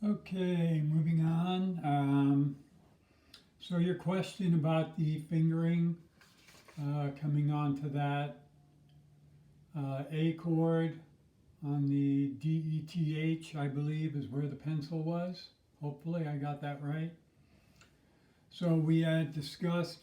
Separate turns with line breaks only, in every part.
Okay, moving on. So your question about the fingering, coming on to that A chord on the DETH, I believe, is where the pencil was. Hopefully I got that right. So we had discussed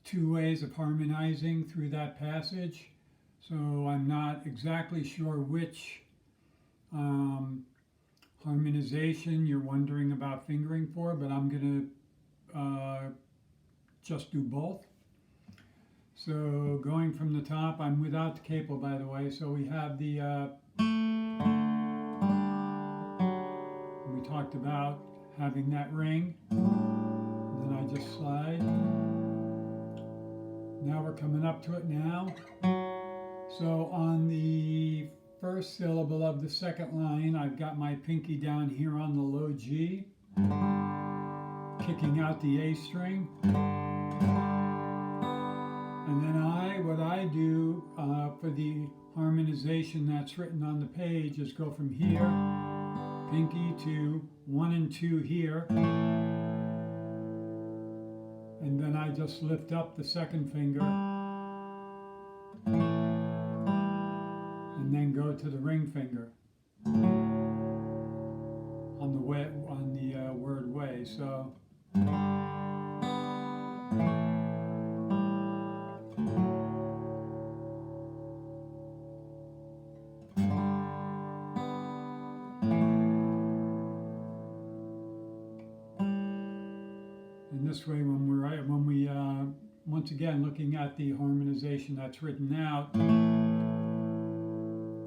two ways of harmonizing through that passage. So I'm not exactly sure which harmonization you're wondering about fingering for, but I'm going to just do both. So going from the top, I'm without the capo, by the way, so we have the, we talked about having that ring, then I just slide. Now we're coming up to it now. So on the first syllable of the second line, I've got my pinky down here on the low G, kicking out the A string. And then what I do for the harmonization that's written on the page is go from here, pinky, to 1 and 2 here. And then I just lift up the second finger and then go to the ring finger on the word way. So and this way, when we once again looking at the harmonization that's written out,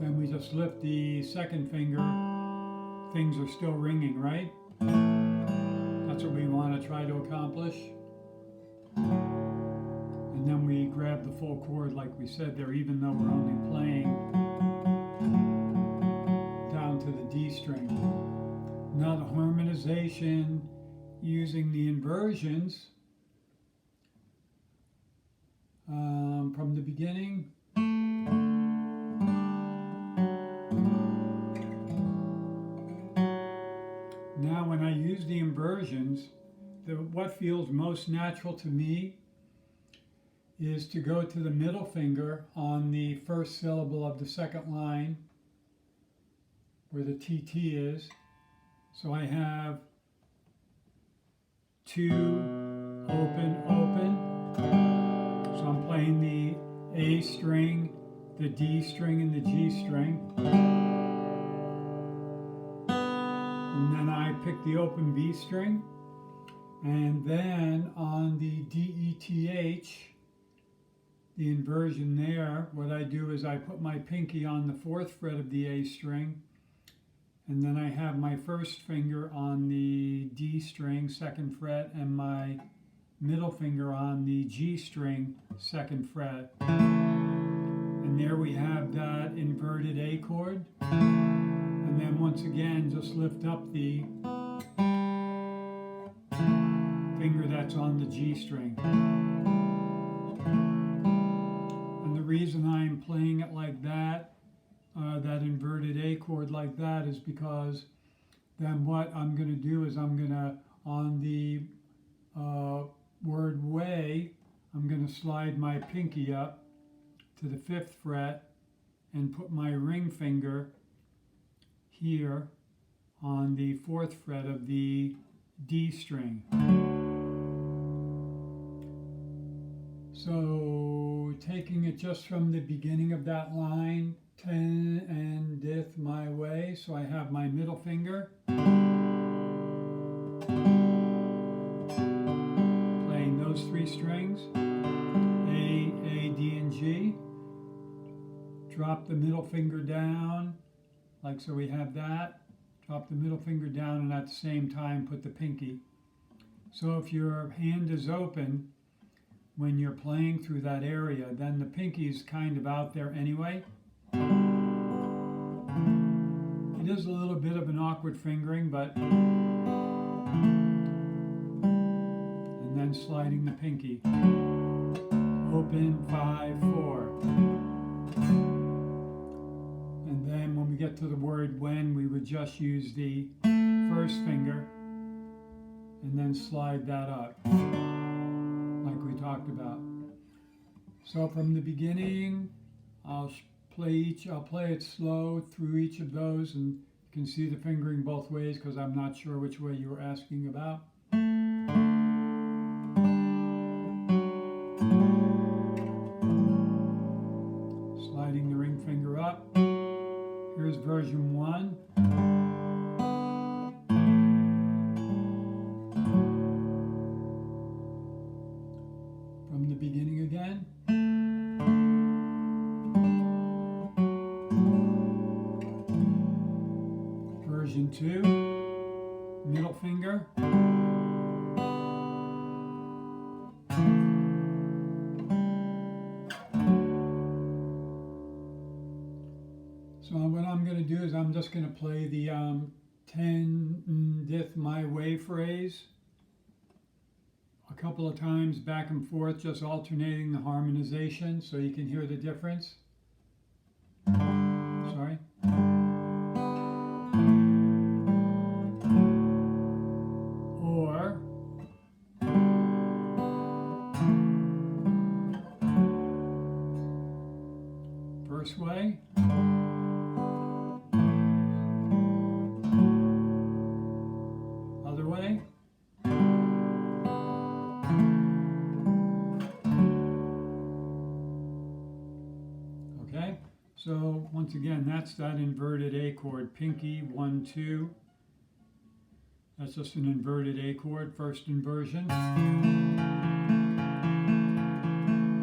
then we just lift the second finger. Things are still ringing, right? That's what we want to try to accomplish. And then we grab the full chord like we said there, even though we're only playing down to the D string. Now the harmonization using the inversions from the beginning. Now when I use the inversions, what feels most natural to me is to go to the middle finger on the first syllable of the second line where the TT is. So I have 2, open, open. So I'm playing the A string, the D string, and the G string. And then I pick the open B string. And then on the DETH, the inversion there, what I do is I put my pinky on the 4th fret of the A string, and then I have my first finger on the D string, 2nd fret, and my middle finger on the G string, 2nd fret. And there we have that inverted A chord. And then once again, just lift up the finger that's on the G string. And the reason I'm playing it like that, that inverted A chord like that, is because then what I'm going to do is I'm going to, on the word way, I'm going to slide my pinky up to the 5th fret and put my ring finger here on the 4th fret of the D string. So taking it just from the beginning of that line, 10 and dith my way, so I have my middle finger playing those 3 strings, A, D, and G. Drop the middle finger down, like so we have that. Drop the middle finger down, and at the same time put the pinky. So if your hand is open when you're playing through that area, then the pinky's kind of out there anyway. It is a little bit of an awkward fingering, but and then sliding the pinky. Open, 5, 4. And then when we get to the word when, we would just use the first finger and then slide that up, like we talked about. So from the beginning, I'll play it slow through each of those, and you can see the fingering both ways because I'm not sure which way you were asking about. Sliding the ring finger up. Here's version 1. From the beginning again. Version 2, middle finger. So what I'm going to do is I'm just going to play the 10th my way phrase a couple of times back and forth, just alternating the harmonization so you can hear the difference. Sorry. Or first way. Other way. Okay, so once again, that's that inverted A chord, pinky, 1, 2. That's just an inverted A chord, first inversion.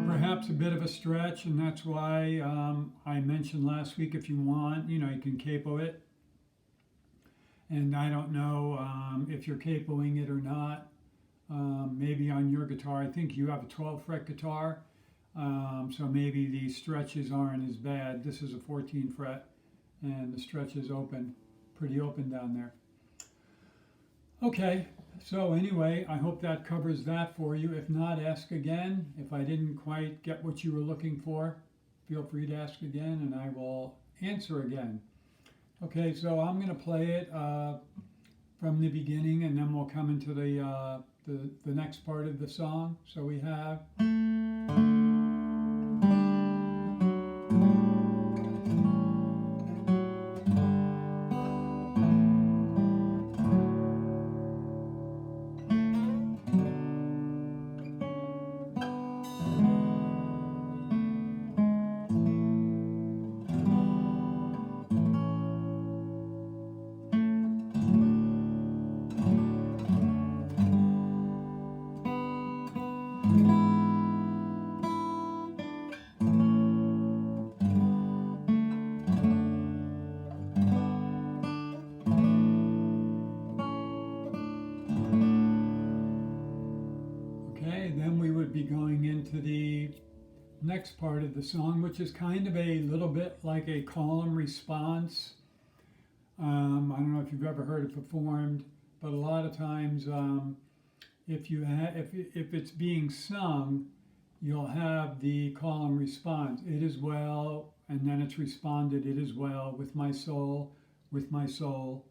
Perhaps a bit of a stretch, and that's why I mentioned last week, if you want, you can capo it. And I don't know if you're capoing it or not. Maybe on your guitar, I think you have a 12 fret guitar, so maybe the stretches aren't as bad. This is a 14 fret, and the stretch is open, pretty open down there. Okay, so anyway, I hope that covers that for you. If not, ask again. If I didn't quite get what you were looking for, feel free to ask again, and I will answer again. Okay, so I'm going to play it from the beginning, and then we'll come into the next part of the song. So we have. Be going into the next part of the song, which is kind of a little bit like a call and response. I don't know if you've ever heard it performed, but a lot of times if it's being sung, you'll have the call and response. It is well, and then it's responded, it is well with my soul, with my soul.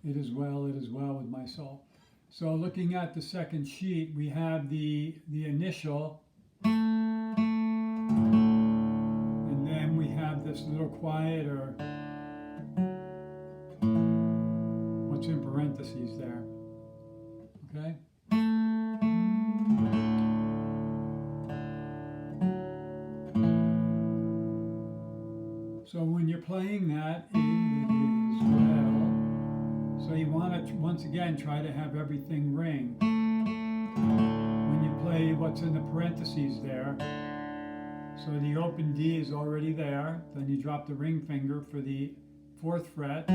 It is well with my soul. So looking at the second sheet, we have the initial, and then we have this little quieter, what's in parentheses there, okay? So when you're playing that, it is well. So you want to, once again, try to have everything ring. When you play what's in the parentheses there, so the open D is already there, then you drop the ring finger for the 4th fret.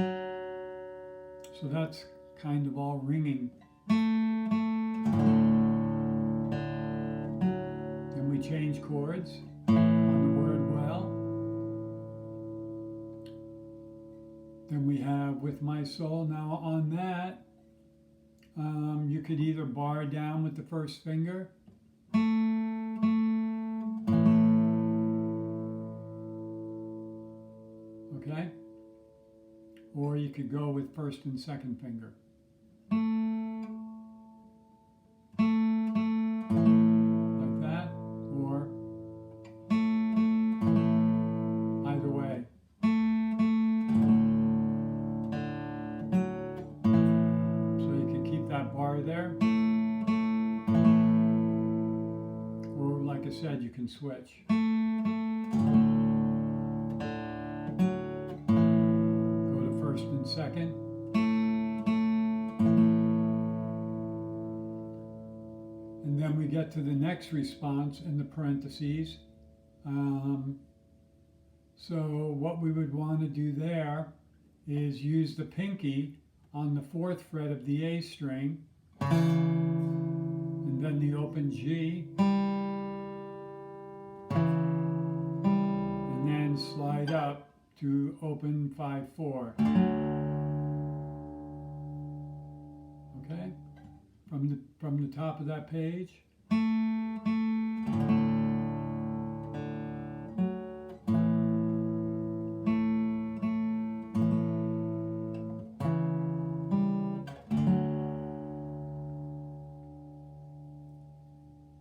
So that's kind of all ringing. Then we change chords on the word well. Then we have with my soul. Now on that, you could either bar down with the first finger, okay, or you could go with first and second finger. Like that, or either way. So you can keep that bar there. Or like I said, you can switch. Go to first and second. And then we get to the next response in the parentheses. So what we would want to do there is use the pinky on the 4th fret of the A string, and then the open G, and then slide up to open 5/4. Okay, from the top of that page.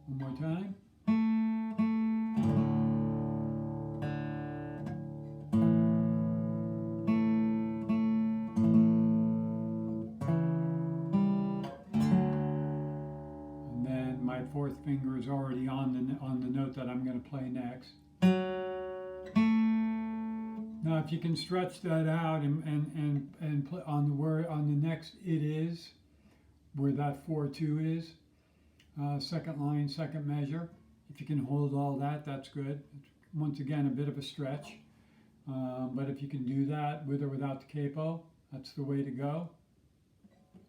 One more time. And then my 4th finger is already on the note that I'm going to play next. Now, if you can stretch that out and play on the word on the next "it is," where that 4/2 is. Second line, second measure. If you can hold all that, that's good. Once again, a bit of a stretch. But if you can do that with or without the capo, that's the way to go.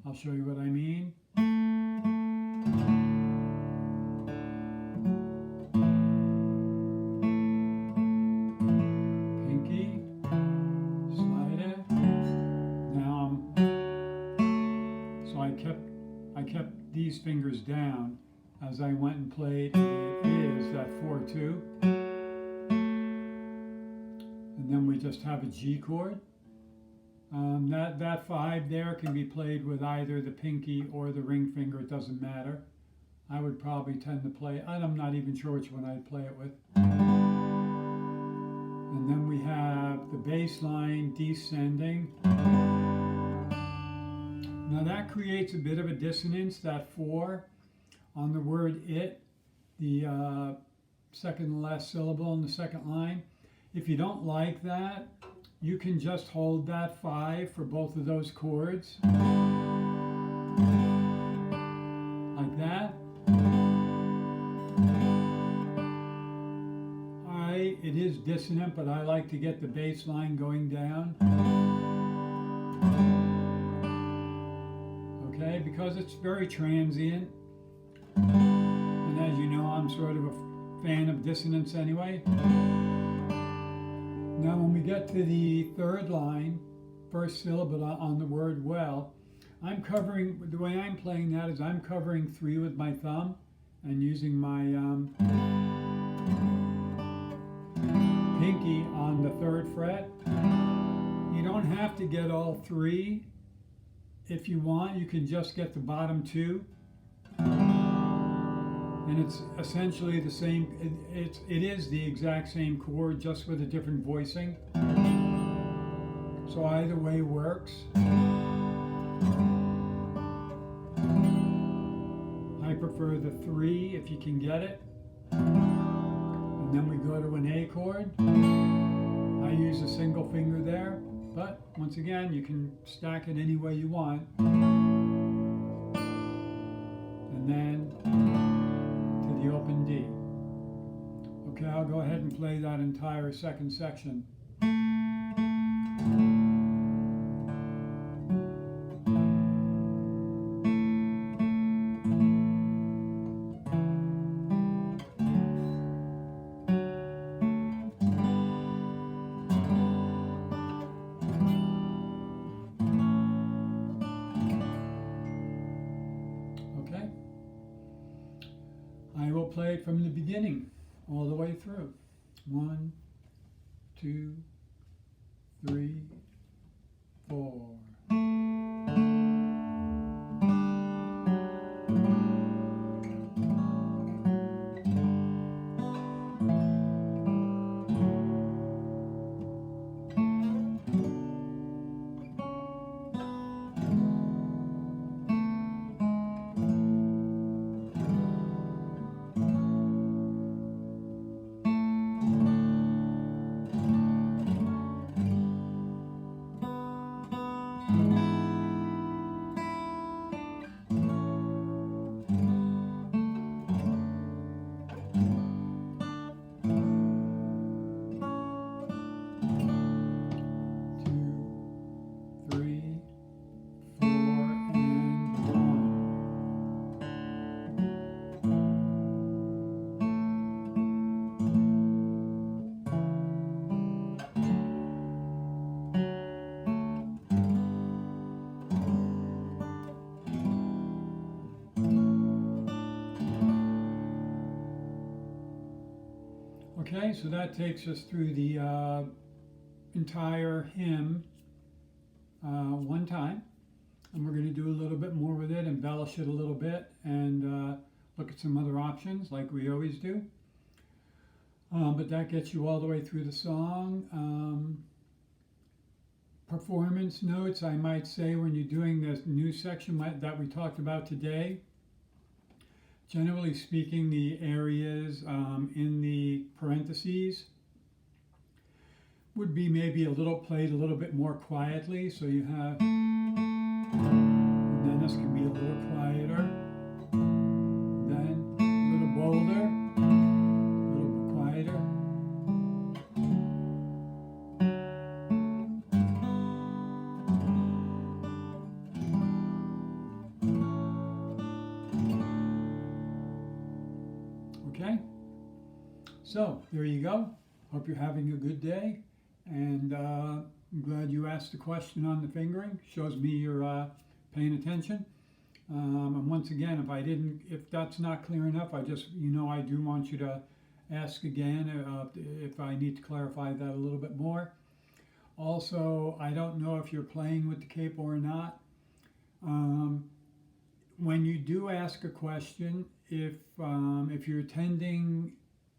I'll show you what I mean. Pinky, slide it. Now, so I kept these fingers down as I went and played "it is," that 4/2. And then we just have a G chord. That 5 there can be played with either the pinky or the ring finger, it doesn't matter. I would probably tend to play, I'm not even sure which one I'd play it with. And then we have the bass line descending. Now that creates a bit of a dissonance, that 4 on the word "it," the second to last syllable in the second line. If you don't like that, you can just hold that 5 for both of those chords. Like that. It is dissonant, but I like to get the bass line going down. Okay, because it's very transient. And as you know, I'm sort of a fan of dissonance anyway. Now when we get to the 3rd line, first syllable on the word "well," I'm covering, the way I'm playing that is I'm covering 3 with my thumb and using my pinky on the 3rd fret. You don't have to get all 3. If you want, you can just get the bottom 2. And it's essentially the same, it is the exact same chord, just with a different voicing. So either way works. I prefer the 3 if you can get it. And then we go to an A chord. I use a single finger there, but once again, you can stack it any way you want. And then the open D. Okay, I'll go ahead and play that entire second section. Okay. I will play it from the beginning all the way through. 1, 2, 3, 4. Okay, so that takes us through the entire hymn one time. And we're going to do a little bit more with it, embellish it a little bit, and look at some other options like we always do. But that gets you all the way through the song. Performance notes, I might say, when you're doing this new section that we talked about today. Generally speaking, the areas in the parentheses would be maybe played a little bit more quietly. So you have, and then this can be a little quieter, then a little bolder, a little bit quieter. Okay, so there you go. Hope you're having a good day, and I'm glad you asked the question on the fingering. Shows me you're paying attention. And once again, if that's not clear enough, I do want you to ask again if I need to clarify that a little bit more. Also, I don't know if you're playing with the capo or not. When you do ask a question, if you're attending,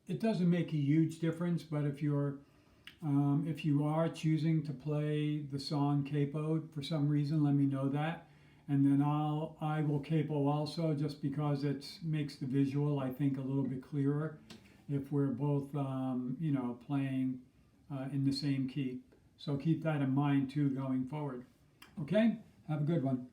it doesn't make a huge difference. But if you are choosing to play the song capoed for some reason, let me know that, and then I will capo also, just because it makes the visual, I think, a little bit clearer if we're both playing in the same key. So keep that in mind too going forward. Okay, have a good one.